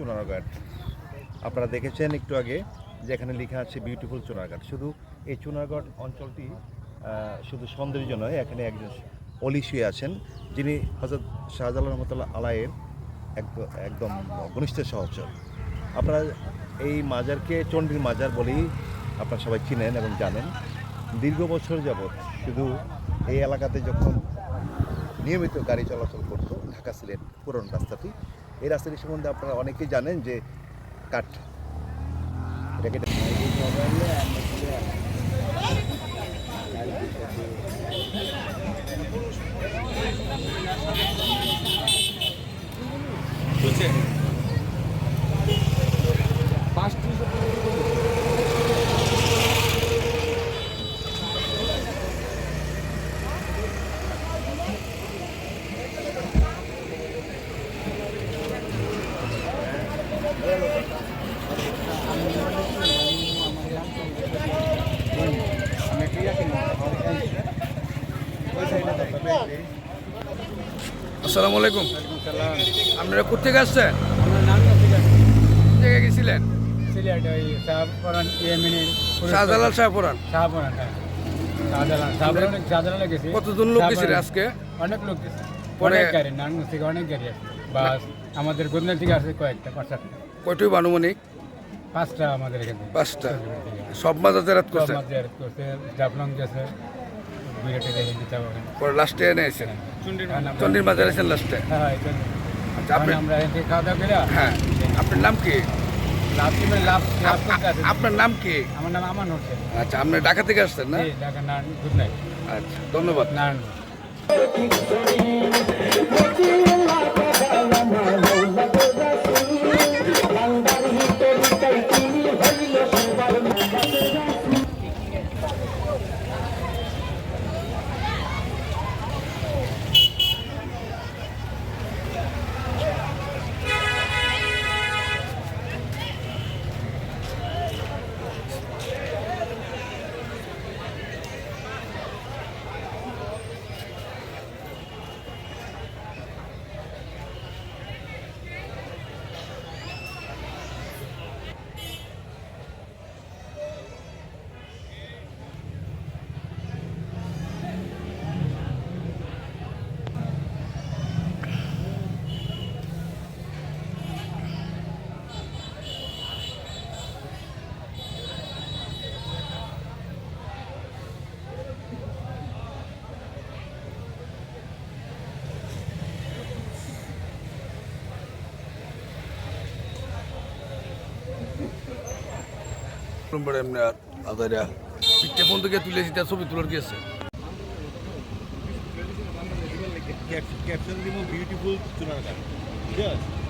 চুনারঘাট। আপনারা দেখেছেন একটু আগে যেখানে লেখা আছে বিউটিফুল চুনারঘাট। শুধু এই চুনারঘাট অঞ্চলটি শুধু সৌন্দর্য নয়, এখানে একজন অলি শুয়ে আছেন যিনি হযরত শাহজালাল রহমতুল্লাহ আলাইয়ের একদম ঘনিষ্ঠ সহচর। আপনারা এই মাজারকে চণ্ডীর মাজার বলেই আপনারা সবাই চিনেন এবং জানেন। দীর্ঘ বছর যাবৎ শুধু এই এলাকাতে যখন নিয়মিত গাড়ি চলাচল করতো ঢাকা সিলেট পুরনো রাস্তাটি, এই রাস্তাটি সম্বন্ধে আপনারা অনেকেই জানেন যে কাঠ এটাকে বুঝছে আসসালামু আলাইকুম। আপনারা কোথেকে আসছেন? কোন জায়গায় গেছিলেন? শাহজালাল শাহপুরান। কতজন লোক গেছিল আজকে? অনেক লোক গেছে, পরে অনেক গাড়ি, নারায়ণগঞ্জ থেকে অনেক গাড়ি আছে, বাস আমাদের গোদনা থেকে আছে কয়েকটা, 5-7টা, কয়টি আনুমানিক? 5টা আমাদের এখানে 5টা। সব মাজার জেরাত করছে? করছে, জাফলং গেছে, বিরাটে দেখে দিতে হবে। পরে লাস্টে এনে এসেছেন চণ্ডীর মাজার এসেছেন লাস্টে? হ্যাঁ, এই জন্য। আচ্ছা, আপনি আমরা এখানে খাওয়া দাওয়া করে হ্যাঁ, আপনার নাম কি? লাভ করতে আছে। আপনার নাম কি? আমার নাম আমান হোসেন। আচ্ছা, আপনি ঢাকা থেকে আসছেন না? ঢাকা নারায়ণ গুড নাইট আচ্ছা, ধন্যবাদ। নারায়ণ। পিঠে বন্ধু গিয়ে তুলেছি, তার ছবি তোলার কি আছে? ক্যাপশন দিব বিউটিফুল চুনারঘাট, ঠিক আছে।